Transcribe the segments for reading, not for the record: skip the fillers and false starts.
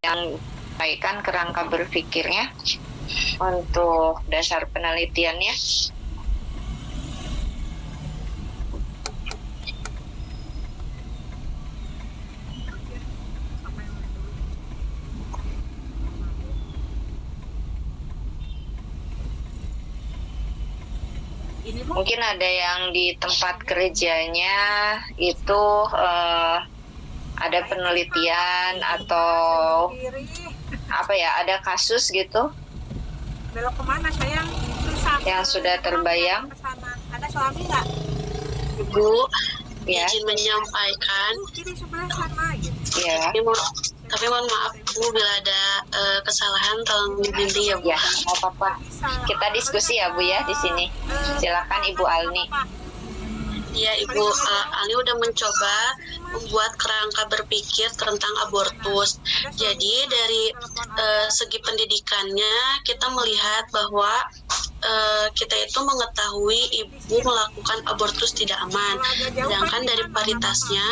yang sampaikan kerangka berpikirnya untuk dasar penelitiannya. Mungkin ada yang di tempat kerjanya itu ada penelitian atau apa ya, ada kasus gitu belok kemana sayang? Susah. Yang sudah terbayang. Ada suami nggak? Ibu, Ya. izin menyampaikan. Kiri sebelah sana gitu. Ya. Tapi mohon maaf Bu, bila ada kesalahan tolong dibimbing ya Bu. Ya, nggak apa-apa. Kita diskusi ya Bu ya di sini. Silakan Ibu Alni. Ya Ibu, Ali udah mencoba membuat kerangka berpikir tentang abortus. Jadi dari segi pendidikannya kita melihat bahwa kita itu mengetahui ibu melakukan abortus tidak aman. Sedangkan dari paritasnya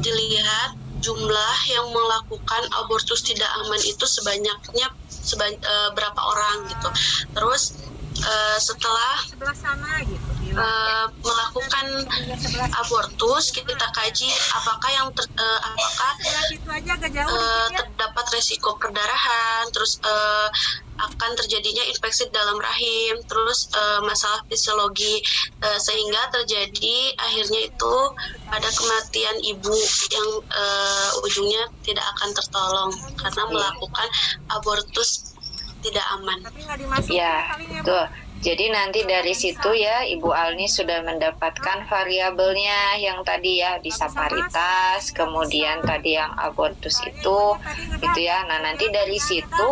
dilihat jumlah yang melakukan abortus tidak aman itu sebanyaknya berapa orang gitu. Terus setelah Sebelah sana gitu. melakukan abortus, kita kaji apakah yang Sebelah situ aja agak jauh dikit ya. terdapat resiko perdarahan, terus akan terjadinya infeksi dalam rahim, terus masalah fisiologi, sehingga terjadi akhirnya itu ada kematian ibu yang ujungnya tidak akan tertolong karena melakukan abortus tidak aman. Tapi nggak dimasukin Ya, kalinya, Bu. tuh. Jadi nanti dari situ ya Ibu Alni sudah mendapatkan variabelnya yang tadi ya, bisa paritas, kemudian tadi yang abortus itu ya. Nah nanti dari situ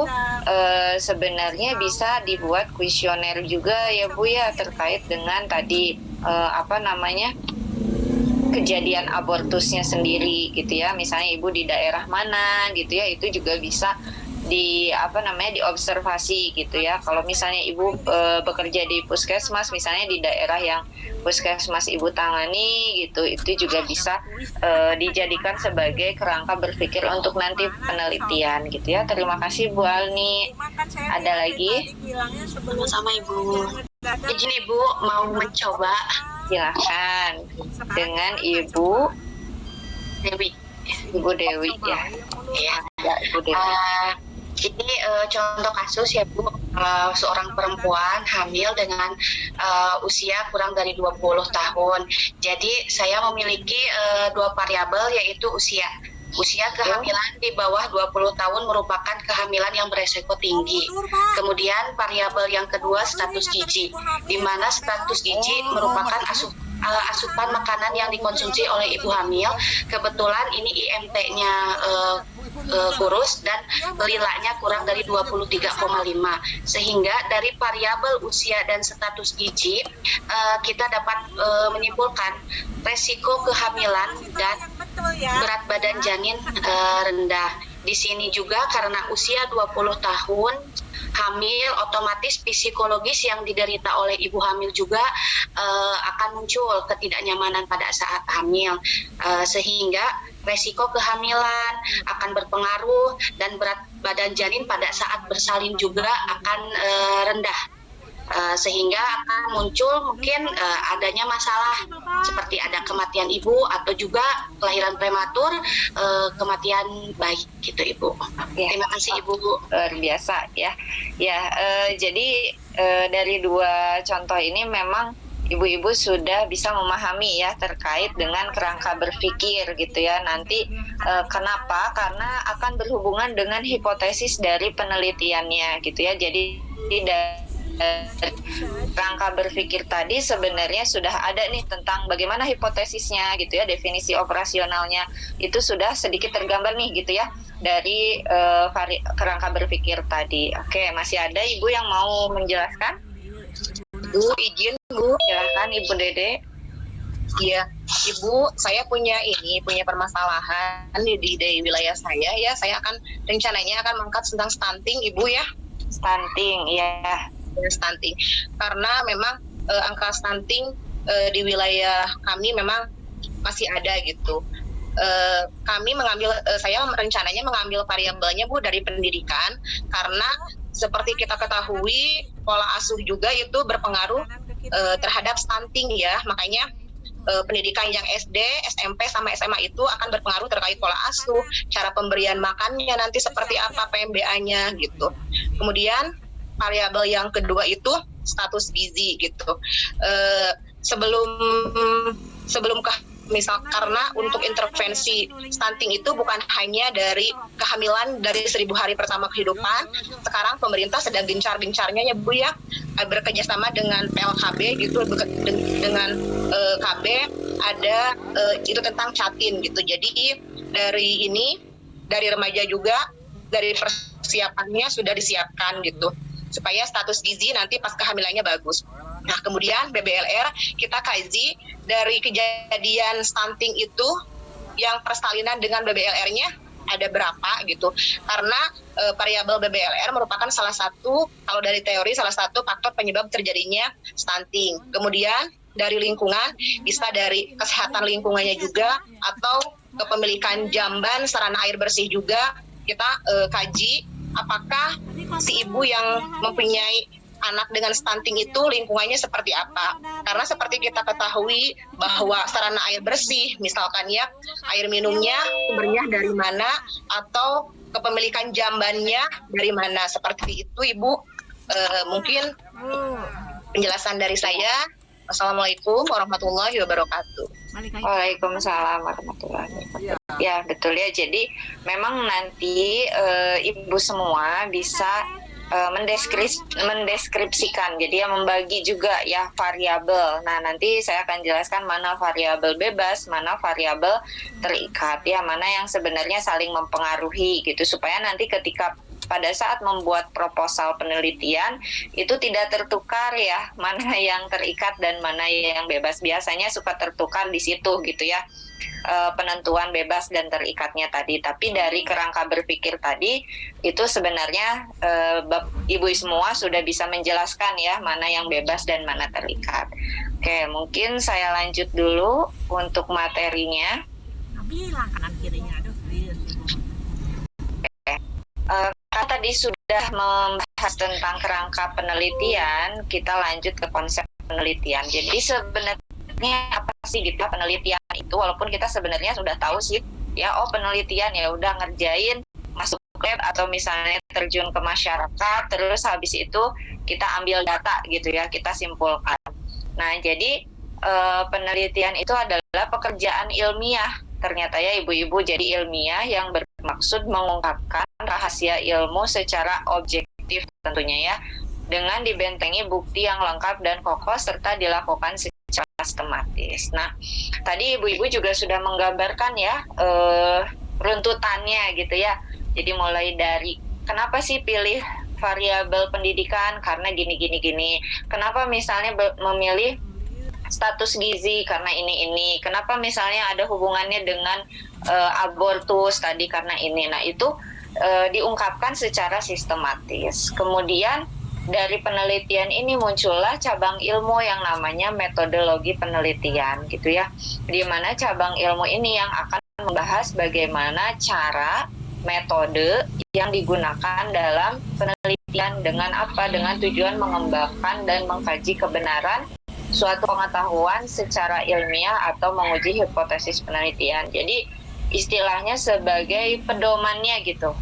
sebenarnya bisa dibuat kuesioner juga ya Bu ya, terkait dengan tadi kejadian abortusnya sendiri gitu ya. Misalnya ibu di daerah mana gitu ya, itu juga bisa diobservasi gitu ya. Kalau misalnya ibu bekerja di puskesmas, misalnya di daerah yang puskesmas ibu tangani gitu, itu juga bisa dijadikan sebagai kerangka berpikir untuk nanti penelitian gitu ya. Terima kasih Bu Alni. Ada lagi? Sama Ibu. Izin Ibu mau mencoba. Silahkan dengan Ibu Dewi. Ibu Dewi ya. Ya, Ibu Dewi. Ini contoh kasus ya Bu, seorang perempuan hamil dengan usia kurang dari 20 tahun. Jadi saya memiliki dua variabel, yaitu usia. Usia kehamilan di bawah 20 tahun merupakan kehamilan yang beresiko tinggi. Kemudian variabel yang kedua status gizi, di mana status gizi merupakan asupan makanan yang dikonsumsi oleh ibu hamil. Kebetulan ini IMT-nya kurus dan lilanya kurang dari 23,5, sehingga dari variabel usia dan status gizi kita dapat menyimpulkan resiko kehamilan dan berat badan janin rendah. Di sini juga karena usia 20 tahun hamil, otomatis psikologis yang diderita oleh ibu hamil juga akan muncul ketidaknyamanan pada saat hamil, sehingga resiko kehamilan akan berpengaruh dan berat badan janin pada saat bersalin juga akan rendah, sehingga akan muncul mungkin adanya masalah seperti ada kematian ibu atau juga kelahiran prematur, kematian bayi gitu Ibu. Ya. Terima kasih Ibu. Luar biasa ya. Ya, jadi dari dua contoh ini memang ibu-ibu sudah bisa memahami ya terkait dengan kerangka berpikir gitu ya. Nanti kenapa? Karena akan berhubungan dengan hipotesis dari penelitiannya gitu ya. Jadi kerangka berpikir tadi sebenarnya sudah ada nih tentang bagaimana hipotesisnya gitu ya, definisi operasionalnya itu sudah sedikit tergambar nih gitu ya dari kerangka berpikir tadi. Oke, masih ada ibu yang mau menjelaskan? Bu, izin Bu. Silakan Ibu Dede. Iya, Ibu, saya punya permasalahan di wilayah saya ya. Saya akan rencananya akan mengangkat tentang stunting, Ibu ya. Stunting, ya. Stunting. Karena memang angka stunting di wilayah kami memang masih ada gitu. saya rencananya mengambil variabelnya Bu dari pendidikan, karena seperti kita ketahui pola asuh juga itu berpengaruh terhadap stunting ya, makanya pendidikan yang SD, SMP sama SMA itu akan berpengaruh terkait pola asuh, cara pemberian makannya nanti seperti apa, PMBA-nya gitu. Kemudian variabel yang kedua itu status gizi gitu. Sebelum misal, karena untuk intervensi stunting itu bukan hanya dari kehamilan dari 1000 hari pertama kehidupan. Sekarang pemerintah sedang gencar-gencarnya ya Bu ya, bekerjasama dengan PLKB gitu, dengan KB ada itu tentang catin gitu. Jadi dari remaja juga, dari persiapannya sudah disiapkan gitu, supaya status gizi nanti pas kehamilannya bagus. Nah, kemudian BBLR kita kaji dari kejadian stunting itu yang persalinan dengan BBLR-nya ada berapa gitu. Karena variabel BBLR merupakan salah satu, kalau dari teori, salah satu faktor penyebab terjadinya stunting. Kemudian dari lingkungan, bisa dari kesehatan lingkungannya juga, atau kepemilikan jamban, sarana air bersih juga kita kaji apakah si ibu yang mempunyai anak dengan stunting itu lingkungannya seperti apa. Karena seperti kita ketahui bahwa sarana air bersih, misalkan ya, air minumnya sumbernya dari mana, atau kepemilikan jambannya dari mana, seperti itu Ibu. Mungkin penjelasan dari saya. Assalamualaikum warahmatullahi wabarakatuh. Waalaikumsalam warahmatullahi wabarakatuh. Ya betul ya, jadi memang nanti ibu semua bisa mendeskripsikan, jadi ya membagi juga ya variabel. Nah nanti saya akan jelaskan mana variabel bebas, mana variabel terikat ya, mana yang sebenarnya saling mempengaruhi gitu, supaya nanti ketika pada saat membuat proposal penelitian itu tidak tertukar ya, mana yang terikat dan mana yang bebas. Biasanya suka tertukar di situ gitu ya, penentuan bebas dan terikatnya tadi. Tapi dari kerangka berpikir tadi itu sebenarnya ibu semua sudah bisa menjelaskan ya mana yang bebas dan mana terikat. Oke, mungkin saya lanjut dulu untuk materinya. Bilang kanan kirinya, aduh. Karena tadi sudah membahas tentang kerangka penelitian, kita lanjut ke konsep penelitian. Jadi sebenarnya apa sih gitu penelitian itu, walaupun kita sebenarnya sudah tahu sih ya, penelitian ya udah ngerjain masuk lab atau misalnya terjun ke masyarakat, terus habis itu kita ambil data gitu ya, kita simpulkan. Nah jadi penelitian itu adalah pekerjaan ilmiah ternyata ya ibu-ibu, jadi ilmiah yang bermaksud mengungkapkan rahasia ilmu secara objektif tentunya ya, dengan dibentengi bukti yang lengkap dan kokoh serta dilakukan secara sistematis. Nah, tadi ibu-ibu juga sudah menggambarkan ya runtutannya gitu ya. Jadi mulai dari kenapa sih pilih variabel pendidikan, karena gini. Kenapa misalnya memilih status gizi karena ini. Kenapa misalnya ada hubungannya dengan abortus tadi karena ini. Nah, itu diungkapkan secara sistematis. Kemudian dari penelitian ini muncullah cabang ilmu yang namanya metodologi penelitian gitu ya. Di mana cabang ilmu ini yang akan membahas bagaimana cara, metode yang digunakan dalam penelitian dengan apa? Dengan tujuan mengembangkan dan mengkaji kebenaran suatu pengetahuan secara ilmiah atau menguji hipotesis penelitian. Jadi istilahnya sebagai pedomannya gitu.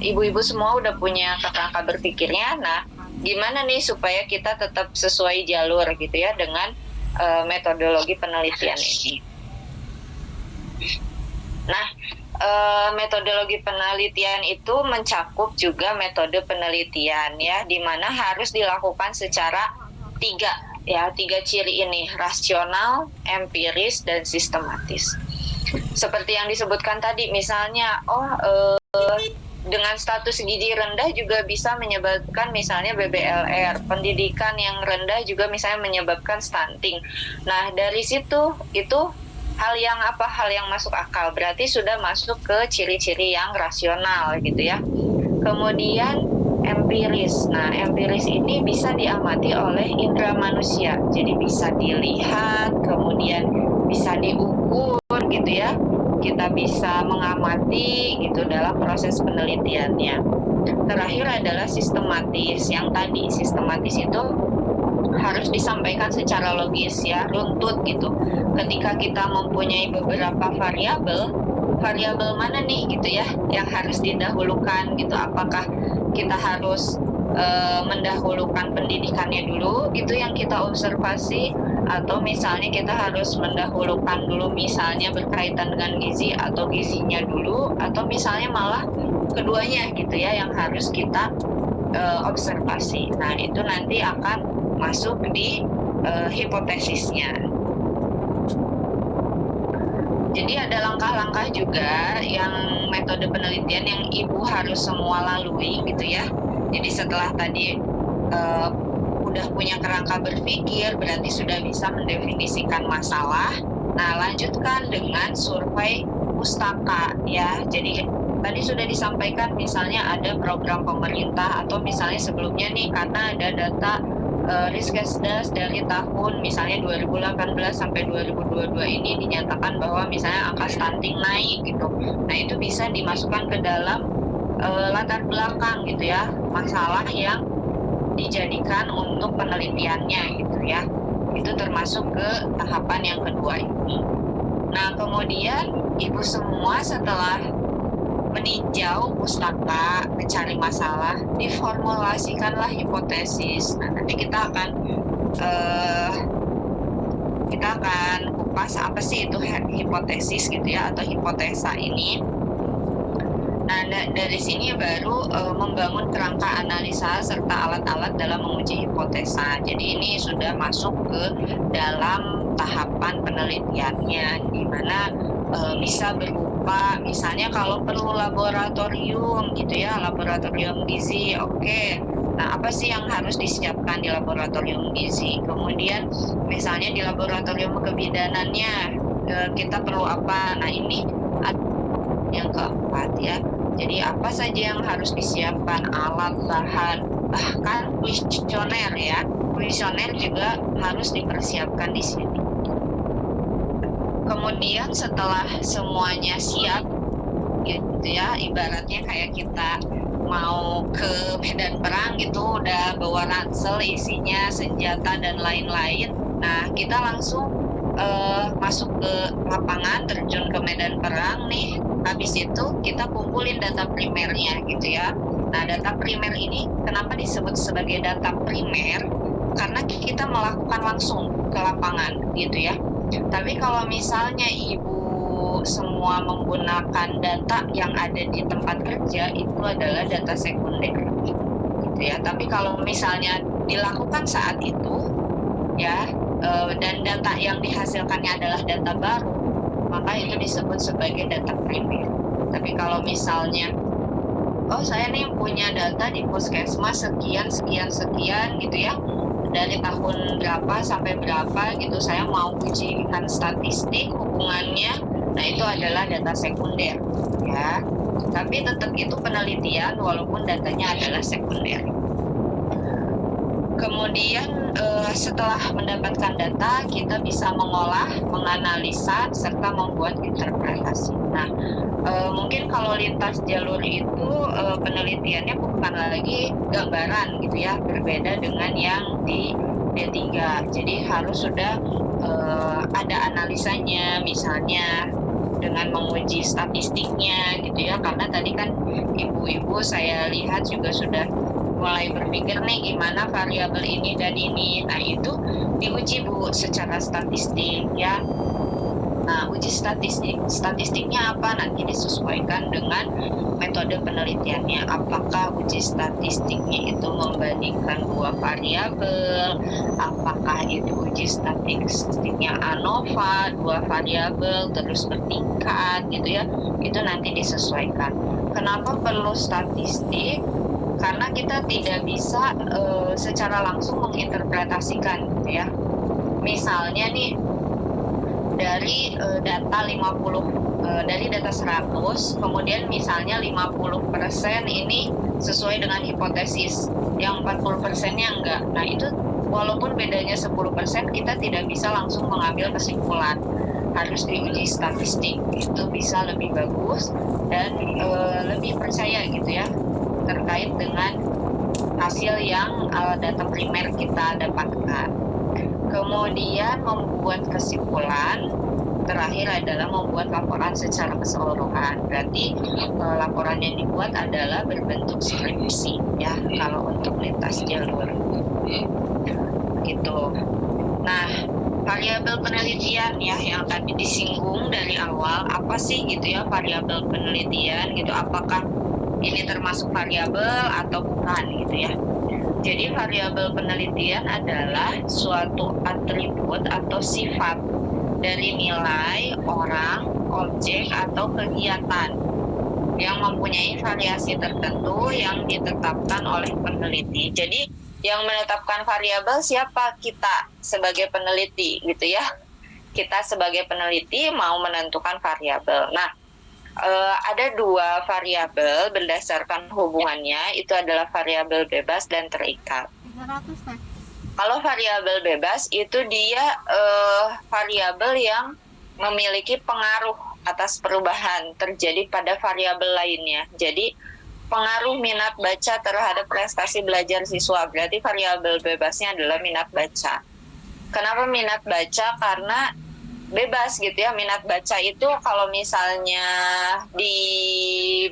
Ibu-ibu semua udah punya kerangka berpikirnya. Nah, gimana nih supaya kita tetap sesuai jalur gitu ya dengan metodologi penelitian ini. Nah, metodologi penelitian itu mencakup juga metode penelitian ya, di mana harus dilakukan secara tiga ciri ini, rasional, empiris, dan sistematis. Seperti yang disebutkan tadi, misalnya dengan status gizi rendah juga bisa menyebabkan misalnya BBLR, pendidikan yang rendah juga misalnya menyebabkan stunting. Nah, dari situ itu hal yang masuk akal, berarti sudah masuk ke ciri-ciri yang rasional gitu ya. Kemudian empiris. Nah, empiris ini bisa diamati oleh indera manusia. Jadi bisa dilihat, kemudian bisa diukur gitu ya. kita bisa mengamati gitu dalam proses penelitiannya. Terakhir adalah sistematis. Yang tadi sistematis itu harus disampaikan secara logis ya, runtut gitu. Ketika kita mempunyai beberapa variabel mana nih gitu ya yang harus didahulukan gitu. Apakah kita harus mendahulukan pendidikannya dulu itu yang kita observasi, atau misalnya kita harus mendahulukan dulu misalnya berkaitan dengan gizi atau gizinya dulu, atau misalnya malah keduanya gitu ya yang harus kita observasi. Nah itu nanti akan masuk di hipotesisnya. Jadi ada langkah-langkah juga yang metode penelitian yang ibu harus semua lalui gitu ya. Jadi setelah tadi udah punya kerangka berpikir, berarti sudah bisa mendefinisikan masalah. Nah, lanjutkan dengan survei pustaka ya. Jadi tadi sudah disampaikan misalnya ada program pemerintah atau misalnya sebelumnya nih karena ada data Riskesdas dari tahun misalnya 2018 sampai 2022 ini dinyatakan bahwa misalnya angka stunting naik gitu. Nah, itu bisa dimasukkan ke dalam latar belakang gitu ya, masalah yang dijadikan untuk penelitiannya gitu ya. Itu termasuk ke tahapan yang kedua ini. Nah, kemudian ibu semua setelah meninjau pustaka, mencari masalah, diformulasikanlah hipotesis. Nah, nanti kita akan kupas apa sih itu hipotesis gitu ya, atau hipotesa ini. Nah, dari sini baru membangun kerangka analisa serta alat-alat dalam menguji hipotesa. Jadi ini sudah masuk ke dalam tahapan penelitiannya, di mana bisa berupa misalnya kalau perlu laboratorium gitu ya, laboratorium gizi, oke. Nah, apa sih yang harus disiapkan di laboratorium gizi? Kemudian misalnya di laboratorium kebidanannya kita perlu apa? Nah, ini yang keempat ya. Jadi apa saja yang harus disiapkan, alat, bahan, bahkan kuesioner ya. Kuesioner juga harus dipersiapkan di sini. Kemudian setelah semuanya siap gitu ya, ibaratnya kayak kita mau ke medan perang gitu, udah bawa ransel isinya senjata dan lain-lain. Nah, kita langsung masuk ke lapangan, terjun ke medan perang nih. Habis itu kita kumpulin data primernya gitu ya. Nah, data primer ini kenapa disebut sebagai data primer? Karena kita melakukan langsung ke lapangan gitu ya. Tapi kalau misalnya ibu semua menggunakan data yang ada di tempat kerja, itu adalah data sekunder gitu ya. Tapi kalau misalnya dilakukan saat itu ya, dan data yang dihasilkannya adalah data baru, maka itu disebut sebagai data primer. Tapi kalau misalnya saya nih punya data di puskesmas sekian gitu ya, dari tahun berapa sampai berapa gitu, saya mau ujikan statistik hubungannya, nah itu adalah data sekunder ya. Tapi tetap itu penelitian walaupun datanya adalah sekunder. Kemudian setelah mendapatkan data, kita bisa mengolah, menganalisa, serta membuat interpretasi. Nah, mungkin kalau lintas jalur itu penelitiannya bukan lagi gambaran gitu ya, berbeda dengan yang di D3. Jadi harus sudah ada analisanya, misalnya dengan menguji statistiknya gitu ya, karena tadi kan ibu-ibu saya lihat juga sudah mulai berpikir nih gimana variabel ini dan ini. Nah, itu diuji Bu secara statistik ya. Nah, uji statistiknya apa? Nanti disesuaikan dengan metode penelitiannya. Apakah uji statistiknya itu membandingkan dua variabel? Apakah itu uji statistiknya ANOVA, dua variabel terus bertingkat gitu ya? Itu nanti disesuaikan. Kenapa perlu statistik? Karena kita tidak bisa secara langsung menginterpretasikan gitu ya. Misalnya nih dari data 50 dari data 100, kemudian misalnya 50% ini sesuai dengan hipotesis, yang 40%-nya enggak. Nah, itu walaupun bedanya 10%, kita tidak bisa langsung mengambil kesimpulan. harus diuji statistik, itu bisa lebih bagus dan lebih percaya gitu ya terkait dengan hasil yang data primer kita dapatkan. Kemudian membuat kesimpulan, terakhir adalah membuat laporan secara keseluruhan. Berarti laporan yang dibuat adalah berbentuk skripsi ya kalau untuk lintas jalur gitu. Nah, variabel penelitian ya yang tadi disinggung dari awal, apa sih gitu ya variabel penelitian gitu, apakah ini termasuk variabel atau bukan gitu ya. Jadi variabel penelitian adalah suatu atribut atau sifat dari nilai, orang, objek, atau kegiatan yang mempunyai variasi tertentu yang ditetapkan oleh peneliti. Jadi yang menetapkan variabel siapa? Kita sebagai peneliti gitu ya. Kita sebagai peneliti mau menentukan variabel. Nah, ada dua variabel berdasarkan hubungannya, itu adalah variabel bebas dan terikat. Kalau variabel bebas itu dia variabel yang memiliki pengaruh atas perubahan terjadi pada variabel lainnya. Jadi pengaruh minat baca terhadap prestasi belajar siswa, berarti variabel bebasnya adalah minat baca. Kenapa minat baca? Karena bebas gitu ya, minat baca itu kalau misalnya di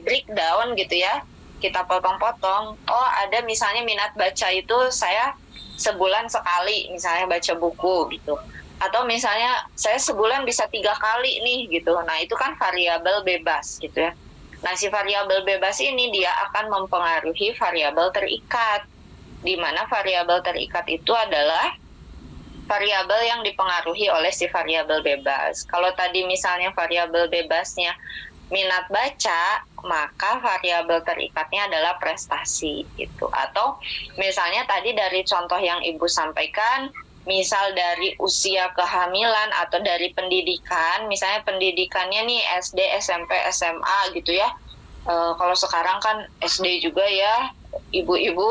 breakdown gitu ya, kita potong-potong, oh ada misalnya minat baca itu saya sebulan sekali misalnya baca buku gitu, atau misalnya saya sebulan bisa 3 kali nih gitu. Nah itu kan variabel bebas gitu ya. Nah si variabel bebas ini dia akan mempengaruhi variabel terikat, di mana variabel terikat itu adalah variabel yang dipengaruhi oleh si variabel bebas. Kalau tadi misalnya variabel bebasnya minat baca, maka variabel terikatnya adalah prestasi gitu. Atau misalnya tadi dari contoh yang Ibu sampaikan, misal dari usia kehamilan atau dari pendidikan, misalnya pendidikannya nih SD, SMP, SMA gitu ya. Kalau sekarang kan SD juga ya, ibu-ibu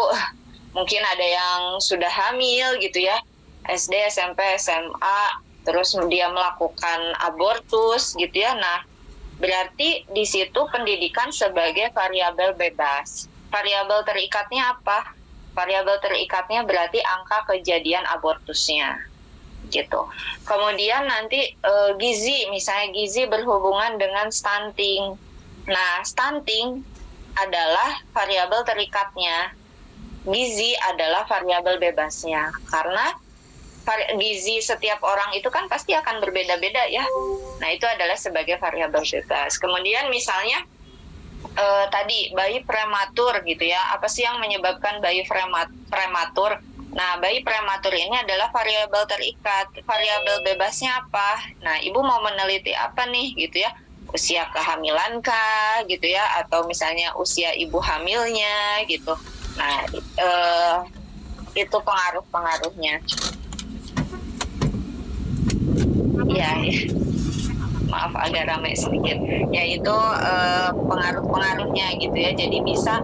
mungkin ada yang sudah hamil gitu ya, SD, SMP, SMA, terus dia melakukan abortus gitu ya. Nah, berarti di situ pendidikan sebagai variabel bebas. Variabel terikatnya apa? Variabel terikatnya berarti angka kejadian abortusnya gitu. Kemudian nanti gizi, misalnya gizi berhubungan dengan stunting. Nah, stunting adalah variabel terikatnya. Gizi adalah variabel bebasnya. Karena gizi setiap orang itu kan pasti akan berbeda-beda ya. Nah, itu adalah sebagai variabel bebas. Kemudian misalnya tadi bayi prematur gitu ya. Apa sih yang menyebabkan bayi prematur? Nah, bayi prematur ini adalah variabel terikat. Variabel bebasnya apa? Nah, Ibu mau meneliti apa nih gitu ya? Usia kehamilan kah gitu ya? Atau misalnya usia ibu hamilnya gitu. Nah, itu pengaruh-pengaruhnya. Ya. Maaf agak ramai sedikit, yaitu pengaruh-pengaruhnya gitu ya. Jadi bisa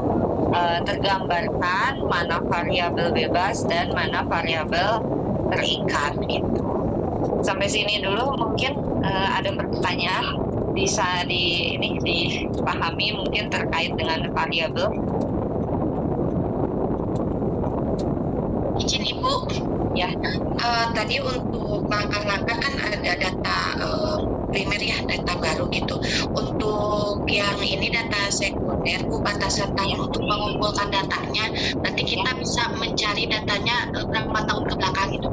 tergambarkan mana variabel bebas dan mana variabel terikat gitu. Sampai sini dulu mungkin ada pertanyaan bisa dipahami mungkin terkait dengan variabel. Izin Ibu, Ya. tadi untuk langkah-langkah kan ada data primer ya, data baru gitu. Untuk yang ini data sekunder, Bu, batasan time untuk mengumpulkan datanya, nanti kita bisa mencari datanya berapa tahun ke belakang gitu.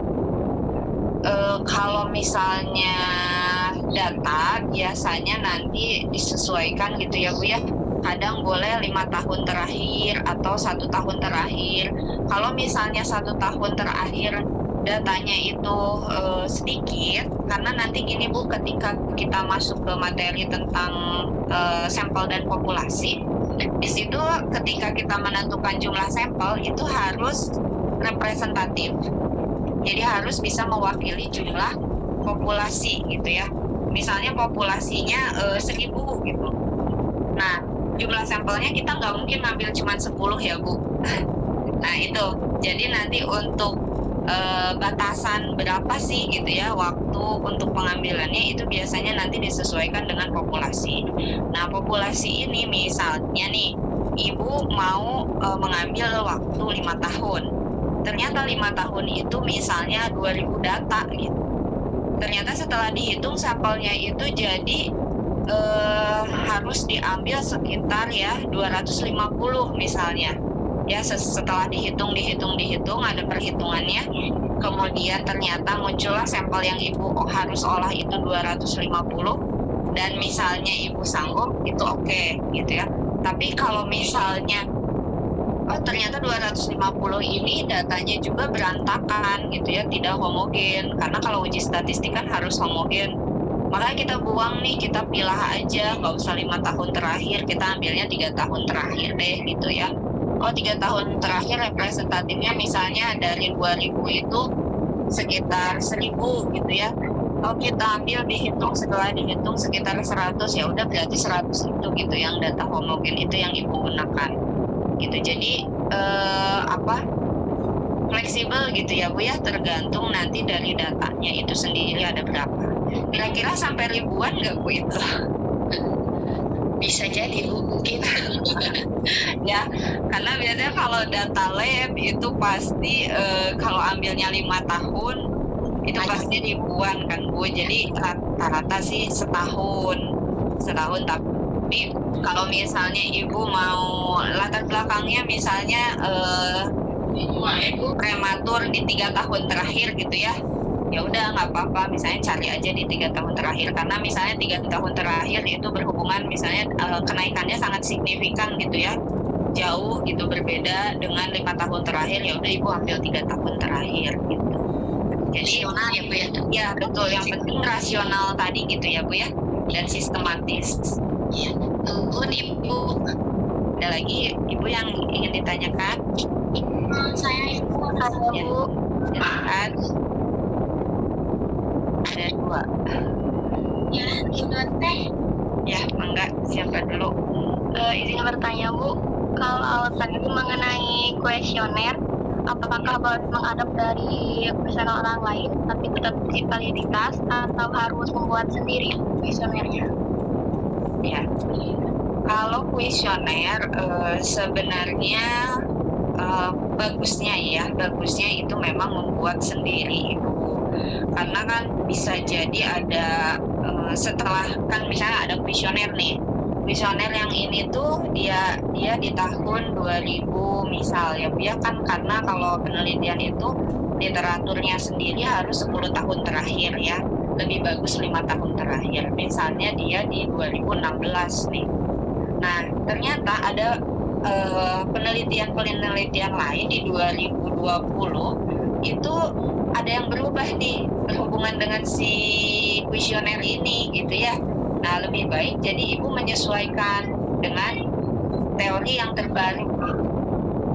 Kalau misalnya data biasanya nanti disesuaikan gitu ya Bu ya. Kadang boleh 5 tahun terakhir atau 1 tahun terakhir. Kalau misalnya 1 tahun terakhir datanya itu sedikit, karena nanti gini Bu, ketika kita masuk ke materi tentang sampel dan populasi, di situ ketika kita menentukan jumlah sampel itu harus representatif. Jadi harus bisa mewakili jumlah populasi gitu ya. Misalnya populasinya 1000 gitu. Nah, jumlah sampelnya kita nggak mungkin ngambil cuma 10 ya Bu. Nah itu, jadi nanti untuk batasan berapa sih gitu ya waktu untuk pengambilannya, itu biasanya nanti disesuaikan dengan populasi. Nah, populasi ini misalnya nih, ibu mau mengambil waktu 5 tahun. Ternyata 5 tahun itu misalnya 2000 data gitu. Ternyata setelah dihitung sampelnya itu jadi harus diambil sekitar ya 250 misalnya. Ya, setelah dihitung ada perhitungannya, kemudian ternyata muncullah sampel yang ibu harus olah itu 250, dan misalnya ibu sanggup, itu oke, gitu ya. Tapi kalau misalnya ternyata 250 ini datanya juga berantakan gitu ya, tidak homogen, karena kalau uji statistik kan harus homogen. Makanya kita buang nih, kita pilah aja, nggak usah 5 tahun terakhir, kita ambilnya 3 tahun terakhir deh gitu ya. 3 tahun terakhir representatifnya misalnya dari 2000 itu sekitar 1000 gitu ya. Kalau kita ambil setelah dihitung sekitar 100, ya udah berarti 100 itu gitu yang data homogen itu yang ibu gunakan gitu. Jadi fleksibel gitu ya Bu ya, tergantung nanti dari datanya itu sendiri ada berapa. Kira-kira sampai ribuan nggak Bu itu? Bisa jadi Bu, mungkin. Ya, karena biasanya kalau data lab itu pasti kalau ambilnya 5 tahun itu pasti ribuan kan Bu. Jadi rata-rata sih setahun. Tapi kalau misalnya ibu mau latar belakangnya misalnya prematur di 3 tahun terakhir gitu ya, ya udah nggak apa-apa, misalnya cari aja di 3 tahun terakhir, karena misalnya 3 tahun terakhir itu berhubungan misalnya kenaikannya sangat signifikan gitu ya, jauh gitu berbeda dengan 5 tahun terakhir, ya udah ibu ambil 3 tahun terakhir gitu. Jadi Rasional ya Bu ya? Ya betul, yang penting rasional tadi gitu ya Bu ya, dan sistematis. Iya, betul Ibu. Ada lagi ibu yang ingin ditanyakan? Saya Ibu, Ya, silakan. Ada 2. Ya, Ibu teh. Ya, mangga, siapa dulu? Izin bertanya Bu, kalau tadi mengenai kuesioner, apakah harus mengadap dari kuesioner orang lain tapi tetap validitas, atau harus membuat sendiri kuesionernya? Ya, kalau kuesioner sebenarnya bagusnya itu memang membuat sendiri Ibu, karena kan bisa jadi ada setelah kan misalnya ada kuesioner nih, kuesioner yang ini tuh dia di tahun 2000 misal ya Bu ya, kan karena kalau penelitian itu literaturnya sendiri harus 10 tahun terakhir ya, lebih bagus 5 tahun terakhir, misalnya dia di 2016 nih. Nah ternyata ada penelitian lain di 2020 itu ada yang berubah nih berhubungan dengan si kuesioner ini gitu ya. Nah lebih baik jadi ibu menyesuaikan dengan teori yang terbaru,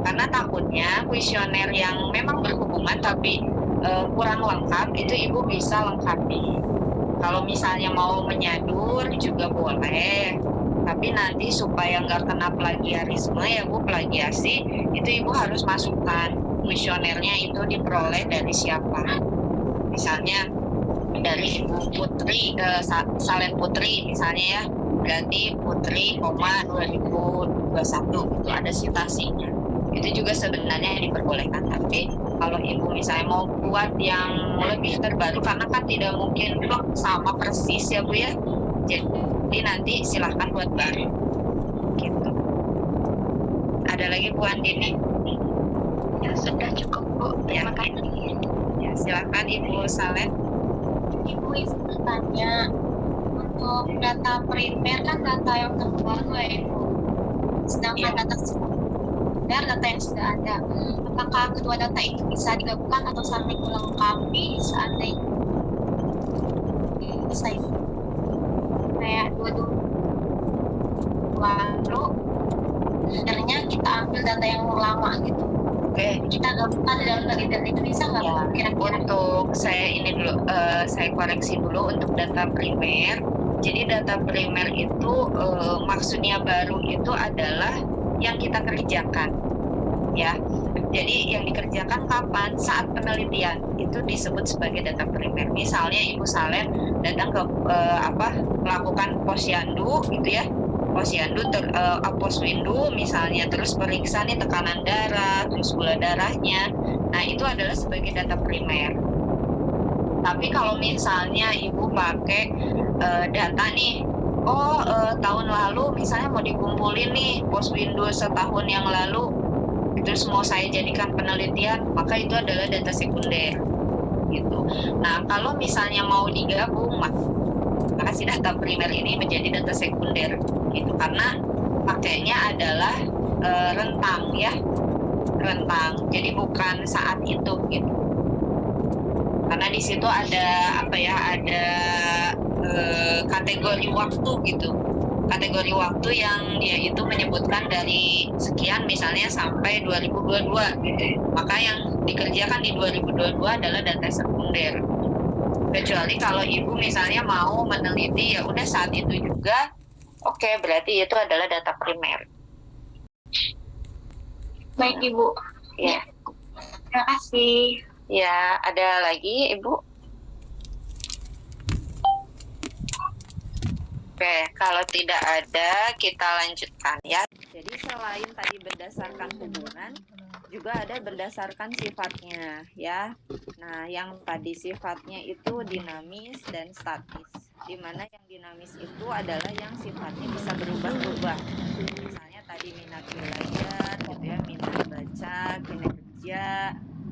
karena takutnya kuesioner yang memang berhubungan tapi kurang lengkap itu ibu bisa lengkapi. Kalau misalnya mau menyadur juga boleh, tapi nanti supaya nggak kena plagiarisme ya Bu, plagiasi, itu ibu harus masukkan kuesionernya itu diperoleh dari siapa. Misalnya dari Ibu Putri, Salen Putri misalnya ya, berarti Putri, 2021 itu ada citasinya. Itu juga sebenarnya diperbolehkan, tapi kalau ibu misalnya mau buat yang lebih terbaru, karena kan tidak mungkin blok sama persis ya Bu ya, jadi nanti silahkan buat baru gitu. Ada lagi Bu Andini? Ya sudah cukup Bu, terima kasih. Ya silahkan Ibu Salen. Ibu izin bertanya, untuk data primer kan data yang terbaru ya Ibu, sedangkan data sekunder data yang sudah ada. Apakah kedua data itu bisa digabungkan atau saling melengkapi seandainya bisa Ibu? Kayak dua-dua lalu sebenarnya kita ambil data yang lama gitu, Oke. kita gabungkan dalam penelitian itu bisa nggak Ya, Bu? Kira-kira untuk saya ini dulu, saya koreksi dulu untuk data primer. Jadi data primer itu maksudnya baru itu adalah yang kita kerjakan, ya. Jadi yang dikerjakan kapan? Saat penelitian. Itu disebut sebagai data primer. Misalnya Ibu Salen datang ke melakukan posyandu gitu ya. Posyandu poswindu misalnya, terus periksa nih tekanan darah, terus gula darahnya. Nah, itu adalah sebagai data primer. Tapi kalau misalnya Ibu pakai data nih, tahun lalu misalnya mau dikumpulin nih poswindu setahun yang lalu, terus mau saya jadikan penelitian, maka itu adalah data sekunder gitu. Nah, kalau misalnya mau digabung, maka si data primer ini menjadi data sekunder gitu, karena pakainya adalah rentang ya, rentang. Jadi bukan saat itu gitu. Karena di situ ada ada kategori waktu gitu. Kategori waktu yang dia itu menyebutkan dari sekian misalnya sampai 2022 gitu. Maka yang dikerjakan di 2022 adalah data sekunder. Kecuali kalau Ibu misalnya mau meneliti ya udah saat itu juga, oke, berarti itu adalah data primer. Baik Ibu. Ya. Terima kasih. Ya, ada lagi Ibu? Oke, kalau tidak ada kita lanjutkan ya. Jadi selain tadi berdasarkan hubungan, juga ada berdasarkan sifatnya ya. Nah, yang tadi sifatnya itu dinamis dan statis. Di mana yang dinamis itu adalah yang sifatnya bisa berubah-ubah. Misalnya tadi minat belajar gitu ya, minat baca, kinerja,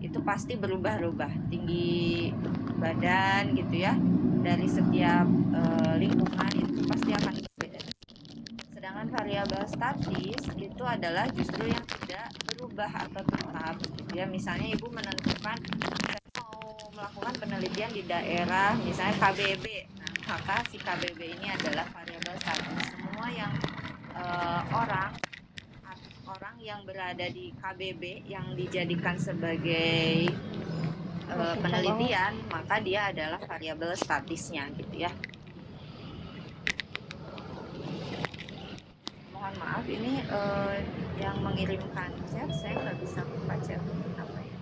itu pasti berubah-ubah, tinggi badan gitu ya, dari setiap lingkungan itu pasti akan berbeda. Sedangkan variabel statis itu adalah justru yang tidak berubah atau tetap gitu ya. Misalnya Ibu menentukan saya mau melakukan penelitian di daerah misalnya KBB, nah maka si KBB ini adalah variabel statis. Semua yang orang yang berada di KBB yang dijadikan sebagai penelitian, maka dia adalah variabel statisnya gitu ya. Mohon maaf ini yang mengirimkan chat saya nggak bisa buka chat apa ya.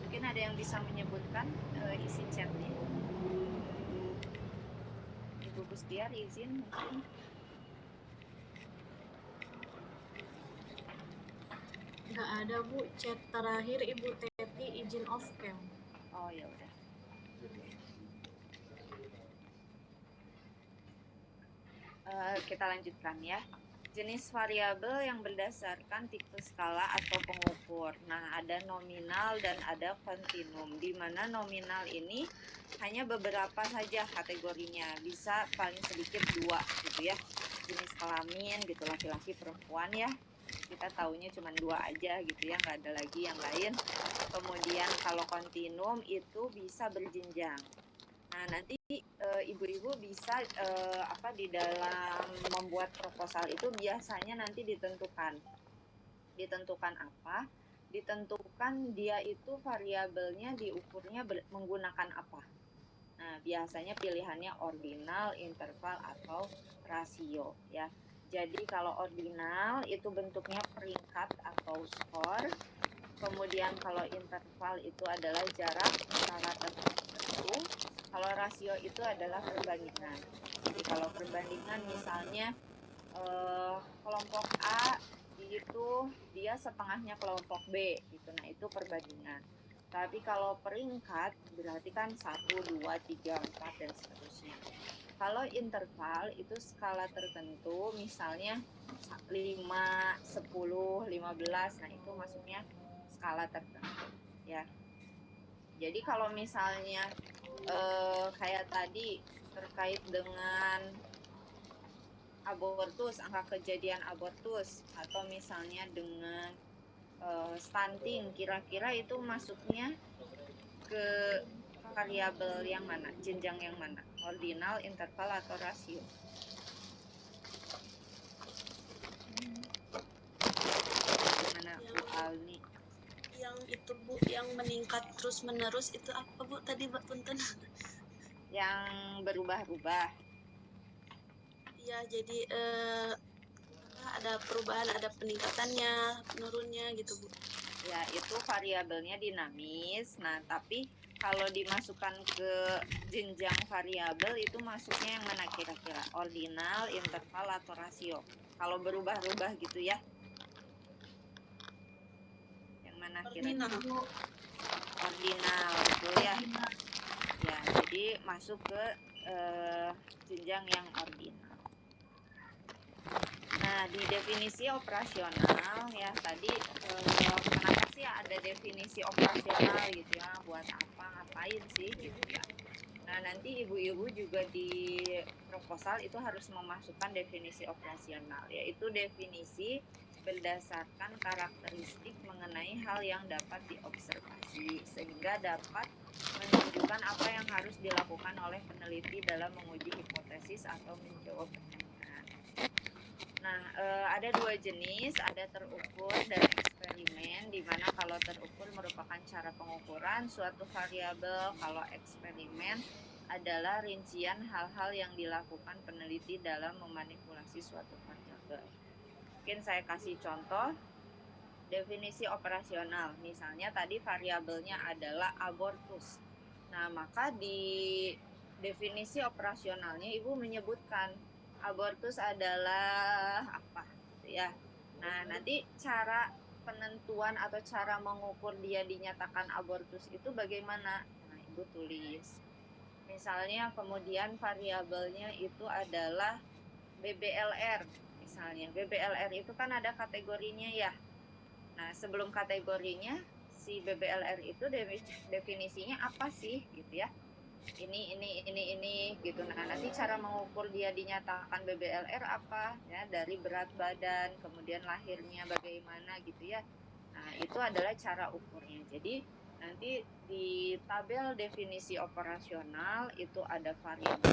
Mungkin ada yang bisa menyebutkan isi chatnya. Ibu Busdiar izin mungkin. Nggak ada Bu, chat terakhir Ibu Teti izin off cam. Oh ya udah. Kita lanjutkan ya. Jenis variabel yang berdasarkan tipe skala atau pengukur. Nah, ada nominal dan ada kontinum. Di mana nominal ini hanya beberapa saja kategorinya. Bisa paling sedikit 2 gitu ya. Jenis kelamin gitu, laki-laki perempuan ya. Kita taunya cuma 2 aja gitu ya, nggak ada lagi yang lain. Kemudian kalau kontinum itu bisa berjenjang. Nah, nanti ibu-ibu bisa di dalam membuat proposal itu biasanya nanti ditentukan apa? Ditentukan dia itu variabelnya diukurnya menggunakan apa. Nah, biasanya pilihannya ordinal, interval atau rasio ya. Jadi kalau ordinal itu bentuknya peringkat atau skor. Kemudian kalau interval itu adalah jarak antara tertentu. Kalau rasio itu adalah perbandingan. Jadi kalau perbandingan misalnya kelompok A itu dia setengahnya kelompok B gitu. Nah, itu perbandingan. Tapi kalau peringkat berarti kan 1, 2, 3, 4 dan seterusnya. Kalau interval itu skala tertentu, misalnya 5, 10, 15, nah itu maksudnya skala tertentu ya. Jadi kalau misalnya kayak tadi terkait dengan abortus, angka kejadian abortus, atau misalnya dengan stunting, kira-kira itu masuknya ke variabel yang mana, jenjang yang mana, ordinal, interval atau rasio? Gimana Bu Alni? Yang itu Bu, yang meningkat terus menerus itu apa Bu tadi Mbak Punten? Yang berubah-ubah. Ya jadi ada perubahan, ada peningkatannya, menurunnya gitu Bu? Ya, itu variabelnya dinamis. Nah, tapi kalau dimasukkan ke jenjang variabel itu masuknya yang mana kira-kira? Ordinal, interval, atau rasio? Kalau berubah-ubah gitu ya. Yang mana kira-kira? Ordinal, betul ya. Ya, jadi masuk ke jenjang yang ordinal. Nah, di definisi operasional ya tadi kenapa sih ada definisi operasional gitu ya? Buat apa, ngapain sih gitu ya? Nah, nanti ibu-ibu juga di proposal itu harus memasukkan definisi operasional, yaitu definisi berdasarkan karakteristik mengenai hal yang dapat diobservasi sehingga dapat menunjukkan apa yang harus dilakukan oleh peneliti dalam menguji hipotesis atau menjawab pertanyaan. Nah, ada dua jenis, ada terukur dan eksperimen, di mana kalau terukur merupakan cara pengukuran suatu variabel, kalau eksperimen adalah rincian hal-hal yang dilakukan peneliti dalam memanipulasi suatu variabel. Mungkin saya kasih contoh, definisi operasional. Misalnya tadi variabelnya adalah abortus. Nah, maka di definisi operasionalnya Ibu menyebutkan abortus adalah apa gitu ya. Nah, nanti cara penentuan atau cara mengukur dia dinyatakan abortus itu bagaimana? Nah, Ibu tulis. Misalnya kemudian variabelnya itu adalah BBLR. Misalnya BBLR itu kan ada kategorinya ya. Nah, sebelum kategorinya si BBLR itu definisinya apa sih gitu ya. Ini gitu. Nah, nanti cara mengukur dia dinyatakan BBLR apa ya, dari berat badan, kemudian lahirnya bagaimana gitu ya. Nah, itu adalah cara ukurnya. Jadi nanti di tabel definisi operasional itu ada variabel.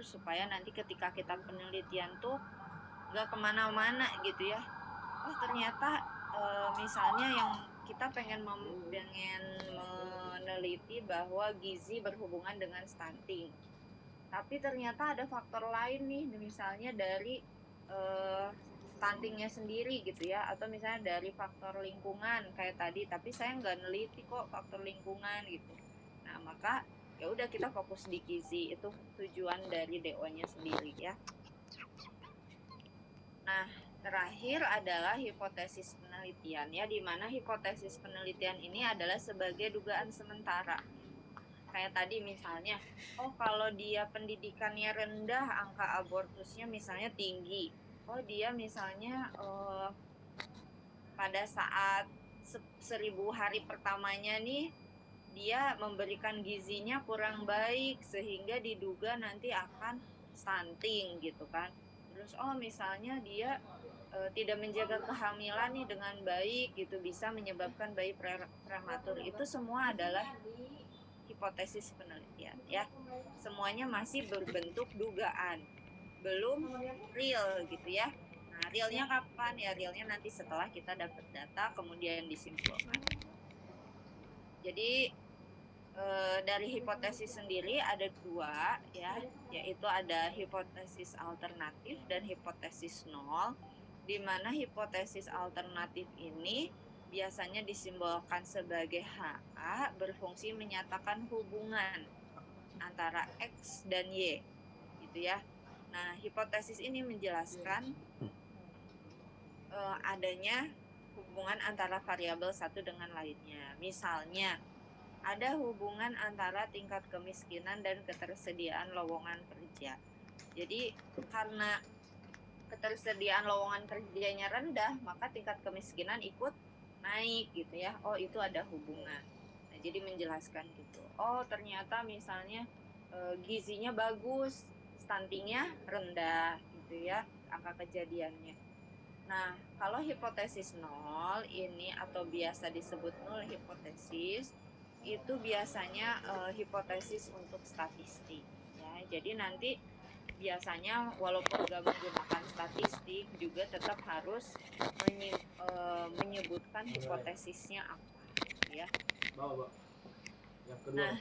Supaya nanti ketika kita penelitian tuh nggak kemana-mana gitu ya. Oh ternyata misalnya yang kita pengen meneliti bahwa gizi berhubungan dengan stunting, tapi ternyata ada faktor lain nih, misalnya dari stuntingnya sendiri gitu ya, atau misalnya dari faktor lingkungan kayak tadi, tapi saya nggak neliti kok faktor lingkungan gitu. Nah maka ya udah kita fokus di gizi, itu tujuan dari DO-nya sendiri ya. Nah, terakhir adalah hipotesis penelitian ya, di mana hipotesis penelitian ini adalah sebagai dugaan sementara. Kayak tadi misalnya, oh kalau dia pendidikannya rendah, angka abortusnya misalnya tinggi. Oh dia misalnya pada saat 1000 hari pertamanya nih dia memberikan gizinya kurang baik sehingga diduga nanti akan stunting gitu kan. Terus oh misalnya dia tidak menjaga kehamilan nih dengan baik gitu, bisa menyebabkan bayi prematur. Itu semua adalah hipotesis penelitian ya. Semuanya masih berbentuk dugaan, belum real gitu ya. Nah, realnya kapan? Ya realnya nanti setelah kita dapat data kemudian disimpulkan. Jadi dari hipotesis sendiri ada dua ya, yaitu ada hipotesis alternatif dan hipotesis nol, di mana hipotesis alternatif ini biasanya disimbolkan sebagai HA, berfungsi menyatakan hubungan antara X dan Y gitu ya. Nah, hipotesis ini menjelaskan adanya hubungan antara variabel satu dengan lainnya. Misalnya ada hubungan antara tingkat kemiskinan dan ketersediaan lowongan kerja. Jadi karena ketersediaan lowongan kerjanya rendah, maka tingkat kemiskinan ikut naik gitu ya. Oh, itu ada hubungan. Nah, jadi menjelaskan gitu. Oh, ternyata misalnya gizinya bagus, stuntingnya rendah gitu ya, angka kejadiannya. Nah, kalau hipotesis nol ini atau biasa disebut nol hipotesis, itu biasanya hipotesis untuk statistik ya. Jadi nanti biasanya walaupun nggak menggunakan statistik juga tetap harus menyebutkan hipotesisnya apa ya. Nah,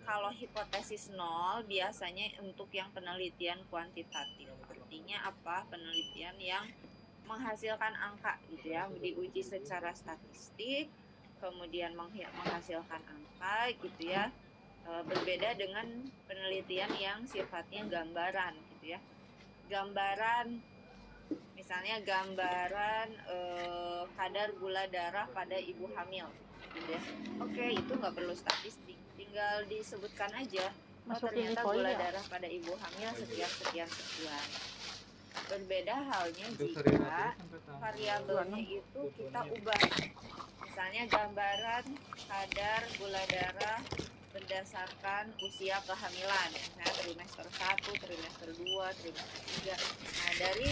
kalau hipotesis nol biasanya untuk yang penelitian kuantitatif. Artinya apa? Penelitian yang menghasilkan angka gitu ya, diuji secara statistik, kemudian menghasilkan angka gitu ya. Berbeda dengan penelitian yang sifatnya gambaran gitu ya. Gambaran, misalnya gambaran kadar gula darah pada ibu hamil gitu ya. Oke, itu nggak perlu statistik, tinggal disebutkan aja. Ternyata gula darah pada ibu hamil sekian. Berbeda halnya jika variabelnya itu kita ubah. Misalnya gambaran kadar gula darah berdasarkan usia kehamilan, misalnya trimester 1, trimester 2, trimester 3. Nah, dari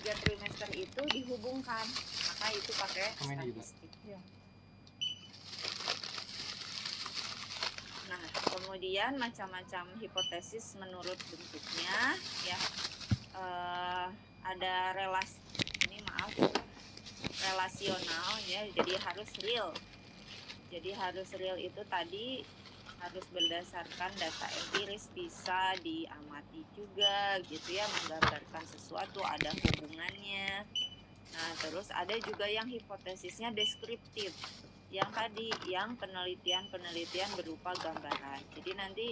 3 trimester itu dihubungkan, maka itu pakai statistik. Nah, kemudian macam-macam hipotesis menurut bentuknya ya. Ada relasional ya, jadi harus real. Jadi harus real itu tadi harus berdasarkan data empiris, bisa diamati juga gitu ya, menggambarkan sesuatu, ada hubungannya. Nah, terus ada juga yang hipotesisnya deskriptif. Yang tadi, yang penelitian berupa gambaran. Jadi nanti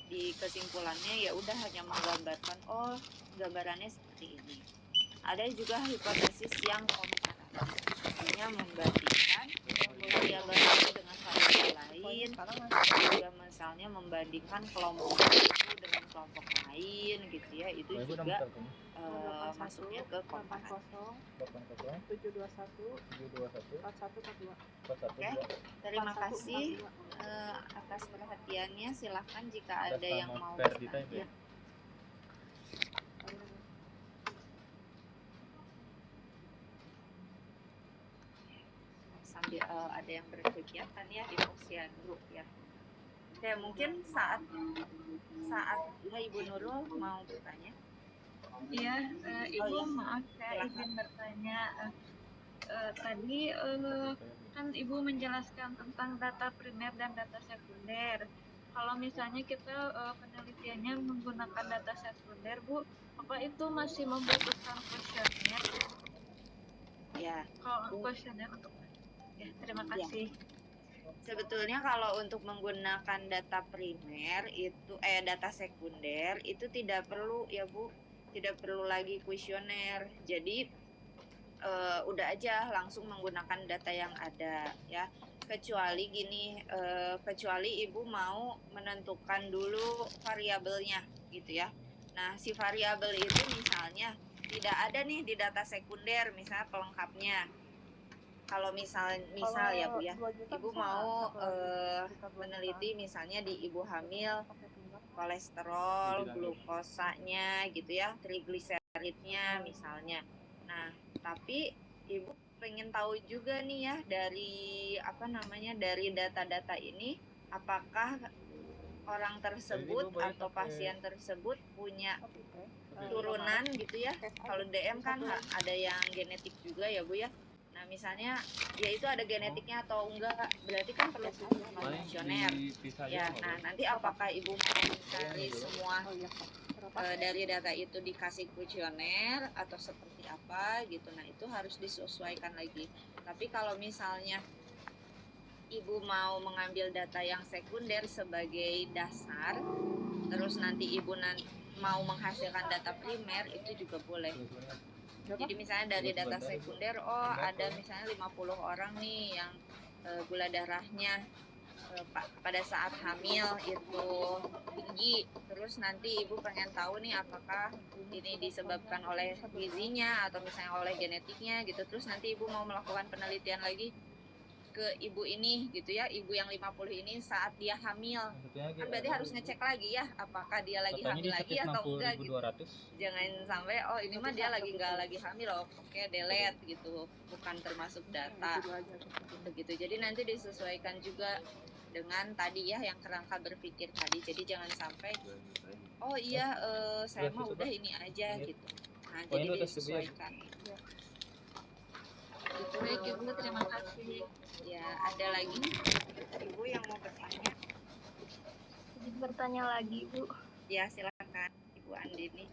di kesimpulannya ya udah hanya menggambarkan, oh gambarannya seperti ini. Ada juga hipotesis yang komparatif, artinya membandingkan variabel satu dengan variabel lain, juga misalnya membandingkan kelompok satu dengan kelompok lain gitu ya, itu juga masuknya ke komparatif. 721 4142. Oke, terima kasih atas perhatiannya. Silahkan jika ada yang mau bertanya. Sambil ada yang berkegiatan ya di posyandu ya. Oke, mungkin saat ya Ibu Nurul mau bertanya. Iya, Ibu iya. maaf saya izin bertanya. Tadi kan Ibu menjelaskan tentang data primer dan data sekunder. Kalau misalnya kita penelitiannya menggunakan data sekunder, Bu, apa itu masih membutuhkan kuesioner? Ya. Kalau kuesioner untuk ya, terima kasih. Sebetulnya kalau untuk menggunakan data primer itu data sekunder itu tidak perlu ya Bu, tidak perlu lagi kuesioner. Jadi udah aja langsung menggunakan data yang ada ya. Kecuali gini, kecuali Ibu mau menentukan dulu variabelnya gitu ya. Nah, si variabel itu misalnya tidak ada nih di data sekunder, misalnya pelengkapnya. Kalau misal ya Bu ya, Ibu mau meneliti misalnya di ibu hamil kolesterol, glukosanya gitu ya, trigliseridnya misalnya. Nah, tapi Ibu pengen tahu juga nih ya dari dari data-data ini apakah orang tersebut atau pasien tersebut punya turunan gitu ya. Kalau DM kan ada yang genetik juga ya Bu ya. Nah, misalnya ya itu ada genetiknya atau enggak, berarti kan perlu kuesioner. Ya, nah nanti apakah Ibu mau mencari semua dari data itu dikasih kuesioner atau seperti apa gitu. Nah, itu harus disesuaikan lagi. Tapi kalau misalnya Ibu mau mengambil data yang sekunder sebagai dasar, terus nanti Ibu mau menghasilkan data primer, itu juga boleh. Jadi misalnya dari data sekunder, ada misalnya 50 orang nih yang gula darahnya pada saat hamil itu tinggi. Terus nanti Ibu pengen tahu nih apakah ini disebabkan oleh gizinya atau misalnya oleh genetiknya gitu. Terus nanti Ibu mau melakukan penelitian lagi ke ibu ini gitu ya, ibu yang 50 ini saat dia hamil. Kan berarti harus ngecek lagi ya, apakah dia lagi hamil lagi atau enggak gitu. Jangan sampai oh ini mah dia nggak lagi hamil, oke delete gitu, bukan termasuk data begitu. Jadi nanti disesuaikan juga dengan tadi ya yang kerangka berpikir tadi. Jadi jangan sampai oh iya saya mah udah ini aja gitu. Nah jadi disesuaikan. Gitu. Baik Ibu, terima kasih. Ya ada lagi ibu yang mau bertanya? Bertanya lagi Bu. Ya silakan Ibu Andini.